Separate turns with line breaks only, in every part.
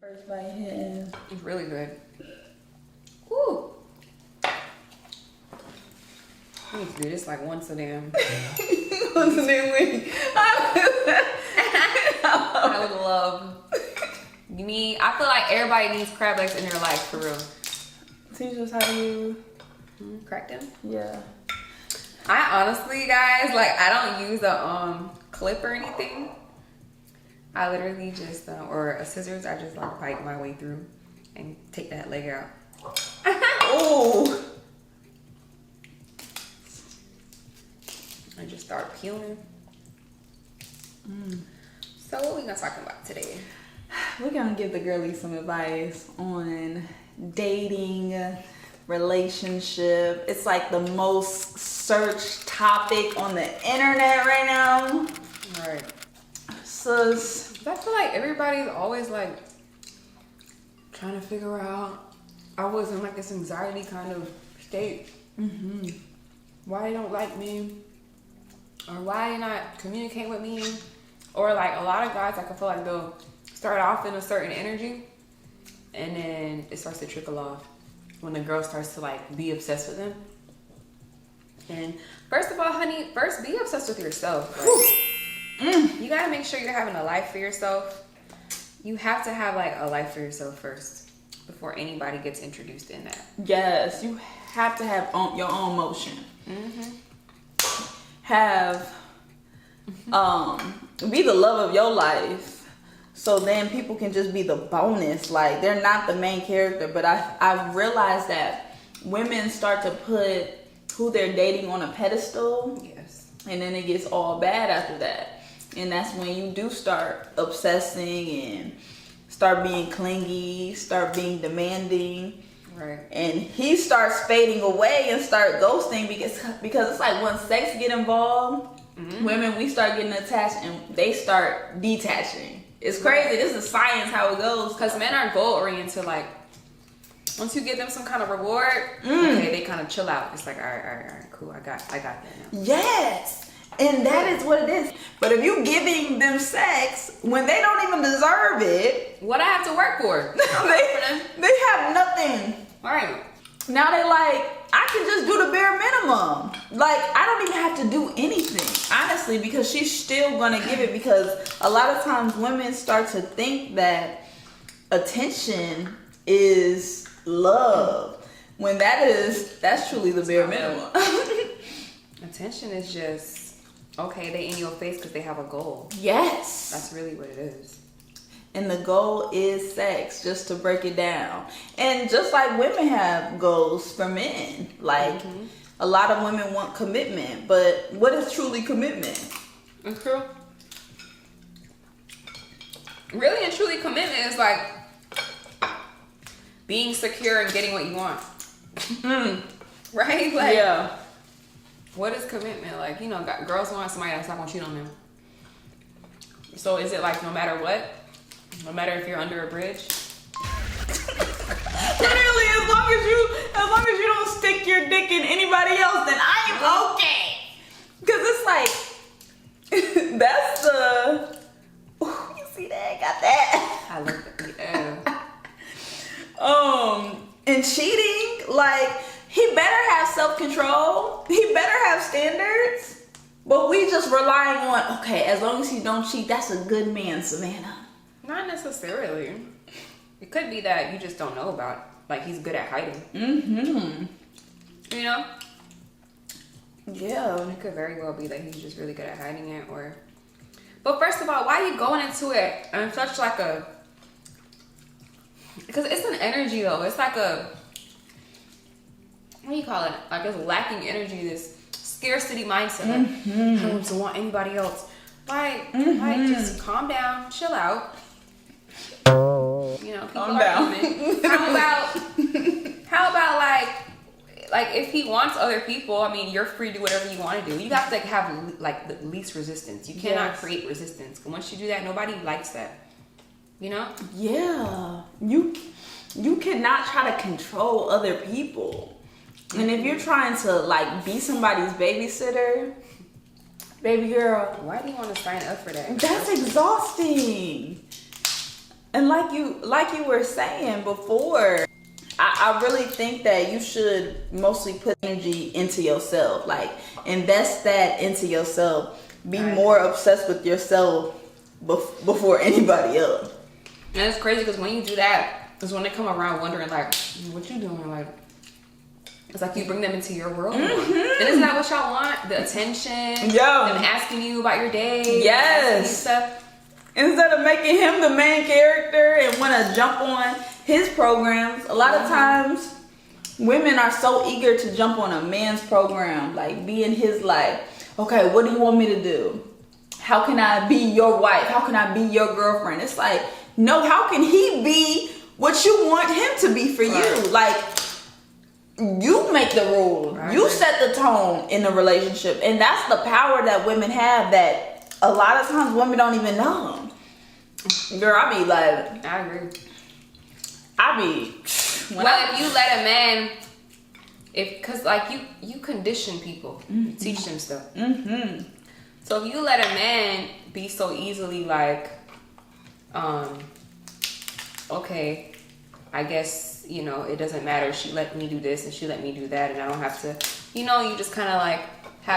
First bite hitting.
It's really good. Woo! I need to do this like once a damn.
Once a damn week.
I would love. I feel like everybody needs crab legs in their life, for real.
Teach us how you
crack them.
Yeah.
I honestly, guys, like I don't use a clip or anything. I literally just or a scissors. I just like bite my way through and take that leg out.
Oh.
I just start peeling. So what we gonna talk about today?
We're gonna give the girlies some advice on dating, relationship. It's like the most searched topic on the internet right now.
Right.
Sus.
I feel like everybody's always like trying to figure out. I was in like this anxiety kind of state. Why they don't like me, or why they not communicate with me, or like a lot of guys, like I feel like they'll start off in a certain energy, and then it starts to trickle off when the girl starts to like be obsessed with them. And first of all, honey, first be obsessed with yourself. Like, you gotta make sure you're having a life for yourself. You have to have like a life for yourself first before anybody gets introduced in that.
Yes, you have to have your own motion. Have be the love of your life. So then people can just be the bonus. Like, they're not the main character. But I've realized that women start to put who they're dating on a pedestal.
Yes.
And then it gets all bad after that. And that's when you do start obsessing and start being clingy, start being demanding.
Right.
And he starts fading away and start ghosting because it's like once sex get involved, women, we start getting attached and they start detaching. It's crazy. This is science how it goes.
Because men are goal oriented. Like, once you give them some kind of reward, okay, they kind of chill out. It's like, all right, cool. I got that now.
Yes. And that is what it is. But if you giving them sex when they don't even deserve it,
what I have to work for?
they have nothing.
Right.
Now they like, I can just do the bare minimum. Like, I don't even have to do anything, honestly, because she's still gonna give it. Because a lot of times women start to think that attention is love, when that's truly the bare minimum.
Attention is just, okay, they in your face because they have a goal.
Yes.
That's really what it is.
And the goal is sex, just to break it down. And just like women have goals for men, like a lot of women want commitment, but what is truly commitment?
It's true. Really and truly, commitment is like being secure and getting what you want. Right? Like,
yeah.
What is commitment? Like, you know, girls want somebody that's not gonna cheat on them. So is it like no matter what? No matter if you're under a bridge?
Literally, as long as you don't stick your dick in anybody else, then I am okay. Because it's like, that's the, ooh, you see that? Got that?
I love it.
Yeah. And cheating, like, he better have self-control. He better have standards. But we just relying on, okay, as long as he don't cheat, that's a good man, Savannah.
Not necessarily. It could be that you just don't know about it. Like, he's good at hiding. You know?
Yeah.
It could very well be that he's just really good at hiding it, or... But first of all, why are you going into it and such like a... Because it's an energy, though. It's like a... What do you call it? Like, it's lacking energy, this scarcity mindset. Like, I don't want to want anybody else. Like, just calm down, chill out. You know, people are human. How about like if he wants other people, I mean, you're free to do whatever you want to do. You have to have like the least resistance. You cannot create resistance. But once you do that, nobody likes that. You know?
Yeah. You cannot try to control other people. And if you're trying to like be somebody's babysitter, baby girl,
why do you want to sign up for that?
That's exhausting. And like you were saying before, I really think that you should mostly put energy into yourself. Like, invest that into yourself. Be more obsessed with yourself before anybody else.
And it's crazy because when you do that, is when they come around wondering like, what you doing? Like, it's like you bring them into your world.
Mm-hmm.
And isn't that what y'all want? The attention.
Yeah.
Them asking you about your day.
Yes.
Stuff.
Instead of making him the main character and want to jump on his programs, a lot of times women are so eager to jump on a man's program, like be in his life. Okay, what do you want me to do? How can I be your wife? How can I be your girlfriend? It's like, no, how can he be what you want him to be for you? Like, you make the rules. You set the tone in the relationship. And that's the power that women have that a lot of times women don't even know. Girl, I be like,
I agree.
If you
let a man, because like you condition people, you teach them stuff.
Mm-hmm.
So if you let a man be so easily like, okay, I guess, you know, it doesn't matter. She let me do this and she let me do that, and I don't have to, you know, you just kind of like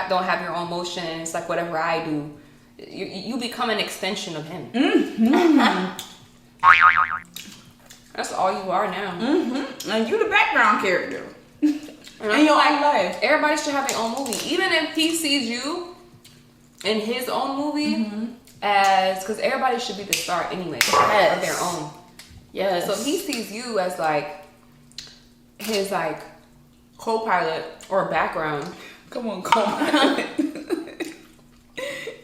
don't have your own motion, and it's like whatever I do, you become an extension of him.
Mm-hmm.
That's all you are now.
Mm-hmm. And you the background character.
And
in your own life.
Everybody should have their own movie. Even if he sees you in his own movie as, because everybody should be the star anyway of their own.
Yes.
So if he sees you as like his like co-pilot or background,
Come on, co-pilot.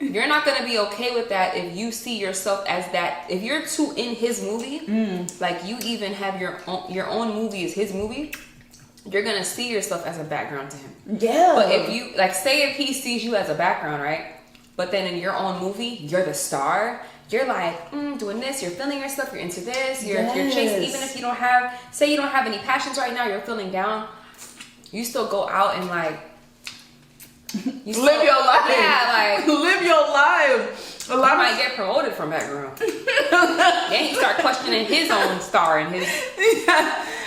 you're not gonna be okay with that if you see yourself as that. If you're too in his movie, like you even have your own movie is his movie, you're gonna see yourself as a background to him.
Yeah.
But if you like, say if he sees you as a background, right? But then in your own movie, you're the star. You're like doing this. You're feeling yourself. You're into this. You're chasing. Even if you don't have, say you don't have any passions right now, you're feeling down. You still go out and like.
Live your life.
Yeah, like
live your life. A lot
might get promoted from background. Then you start questioning his own star and his.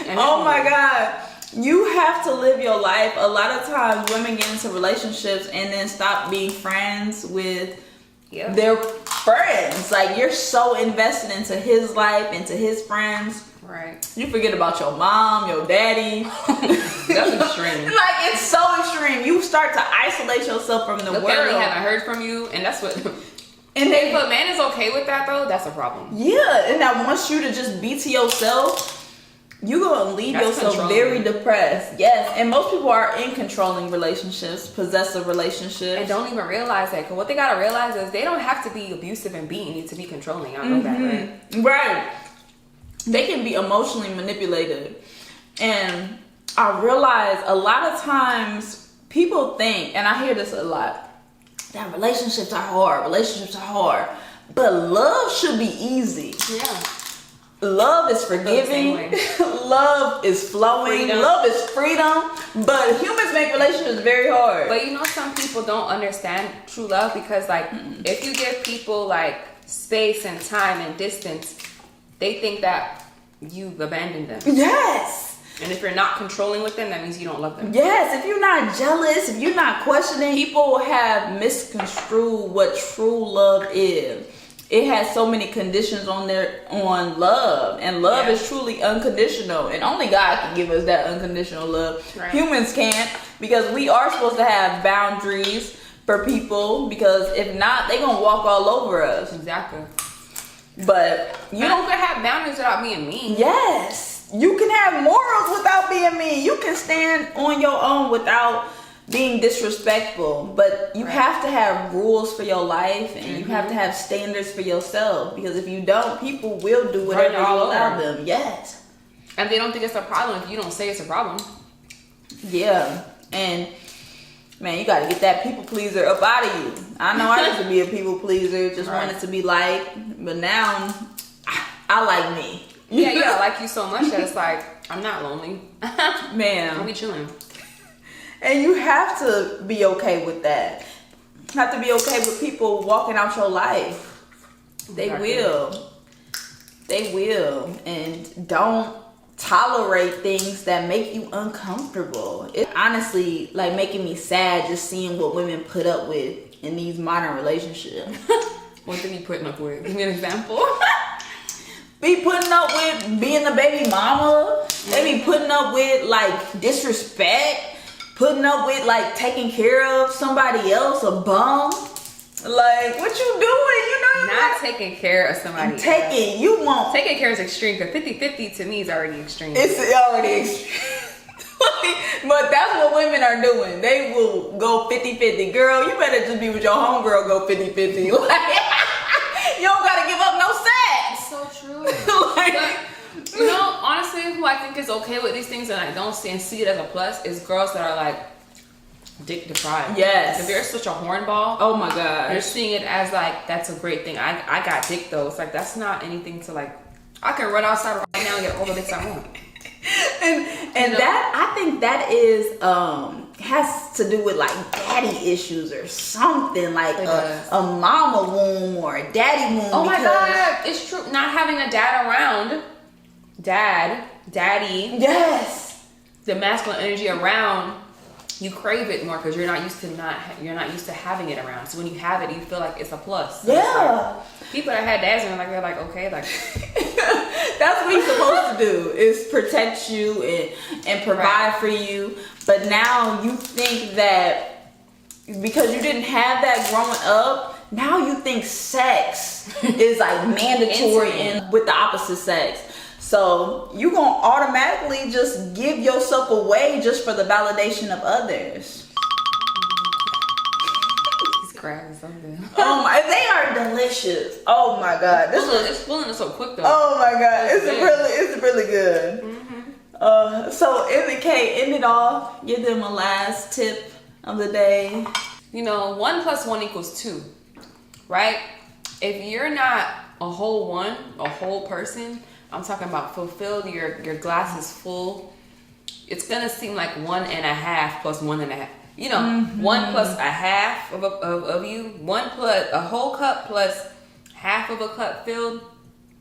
And
oh my God. You have to live your life. A lot of times women get into relationships and then stop being friends with their friends. Like, you're so invested into his life, into his friends.
Right.
You forget about your mom, your daddy.
That's extreme.
Like, it's so extreme. You start to isolate yourself from the world.
They haven't heard from you, and that's what.
And
if a man is okay with that though, that's a problem.
Yeah, and that wants you to just be to yourself, you're gonna leave yourself very depressed. Yes, and most people are in controlling relationships, possessive relationships,
and don't even realize that. Because what they gotta realize is they don't have to be abusive and beating you to be controlling. I know that, right?
Right. They can be emotionally manipulated, and I realize a lot of times people think, and I hear this a lot, that relationships are hard, but love should be easy.
Yeah.
Love is forgiving. Love is flowing. Freedom. Love is freedom. But humans make relationships very hard.
But you know, some people don't understand true love because, like, if you give people like space and time and distance, they think that you've abandoned them.
Yes.
And if you're not controlling with them, that means you don't love them.
Yes. If you're not jealous, if you're not questioning, people have misconstrued what true love is. It has so many conditions on love, and love is truly unconditional, and only God can give us that unconditional love. Right. Humans can't, because we are supposed to have boundaries for people, because if not, they're gonna walk all over us.
Exactly.
But you
don't have boundaries without being mean.
Yes, you can have morals without being mean. You can stand on your own without being disrespectful, but you have to have rules for your life, and you have to have standards for yourself, because if you don't, people will do whatever you allow them. Yes.
And they don't think it's a problem if you don't say it's a problem.
Yeah. And man, you got to get that people pleaser up out of you. I know I used to be a people pleaser, just wanted to be liked, but now I like me.
Yeah, I like you so much that it's like, I'm not lonely.
Man.
I'll be chilling.
And you have to be okay with that. You have to be okay with people walking out your life. They will. They will. And don't tolerate things that make you uncomfortable. It honestly like making me sad just seeing what women put up with in these modern relationships.
What they be putting up with? Give me an example.
Be putting up with being the baby mama. They be putting up with like disrespect. Putting up with like taking care of somebody else, a bum. Like, what you doing? You know,
not taking care of somebody.
You won't.
Taking care is extreme, because 50-50 to me is already extreme.
It's already extreme. But that's what women are doing. They will go 50-50. Girl, you better just be with your homegirl, go 50-50. Like, you don't gotta give up no sex.
So true. But, you know, honestly, who I think is okay with these things and I don't see it as a plus is girls that are like dick deprived.
Yes.
If you're such a hornball,
oh my god,
you're seeing it as like that's a great thing. I got dick though. It's like that's not anything to like. I can run outside right now and get all the dicks I want.
And you know? That I think that is has to do with like daddy issues or something, like a mama womb or a daddy womb.
Oh my god, it's true. Not having a dad around, daddy.
Yes.
The masculine energy around. You crave it more because you're not used to having it around. So when you have it, you feel like it's a plus. So
yeah.
Like, people that had dads and they're like okay, like
that's what he's supposed to do is protect you and provide for you. But now you think that because you didn't have that growing up, now you think sex is like mandatory with the opposite sex. So you gonna automatically just give yourself away just for the validation of others.
He's grabbing something.
Oh my, they are delicious. Oh my god,
it's filling so quick though.
Oh my god, it's really good. Mm-hmm. So end it off. Give them a last tip of the day.
You know, 1 + 1 = 2, right? If you're not a whole person. I'm talking about fulfilled, your glass is full. It's gonna seem like 1.5 + 1.5. You know, mm-hmm. 1 + a half of you, a whole cup plus half of a cup filled.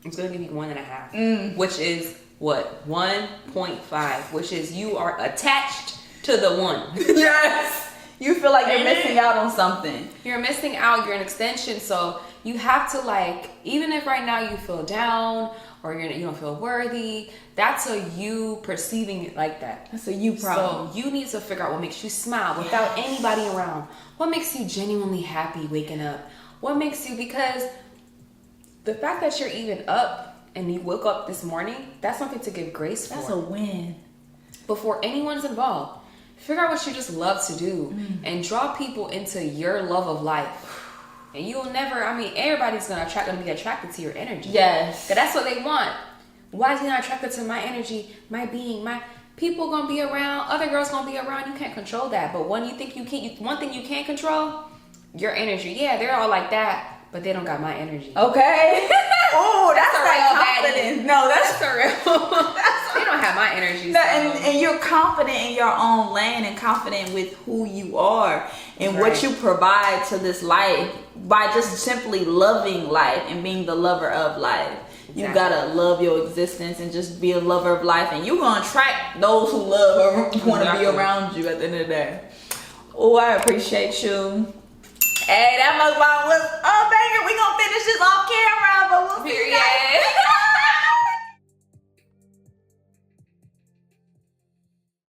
It's gonna give you 1.5, which is what 1.5, which is you are attached to the one.
Yes. You feel like you're missing out on something.
You're missing out. You're an extension. So you have to like, even if right now you feel down or you don't feel worthy, that's a you perceiving it like that.
That's a you problem.
So you need to figure out what makes you smile without anybody around. What makes you genuinely happy waking up? What makes you, because the fact that you're even up and you woke up this morning, that's something to give grace for.
That's a win.
Before anyone's involved. Figure out what you just love to do and draw people into your love of life. And you'll never, everybody's gonna be attracted to your energy.
Yes.
Because that's what they want. Why is he not attracted to my energy, my being, my people gonna be around, other girls gonna be around, you can't control that. But one thing you can't control, your energy. Yeah, they're all like that, but they don't got my energy.
Okay. Oh, that's
like
confidence. No, that's
for real. They don't have my energy.
No, and you're confident in your own lane and confident with who you are and what you provide to this life by just simply loving life and being the lover of life. Exactly. You gotta love your existence and just be a lover of life, and you're gonna attract those who love or want to be around you at the end of the day. Oh, I appreciate you. Hey, that mukbang was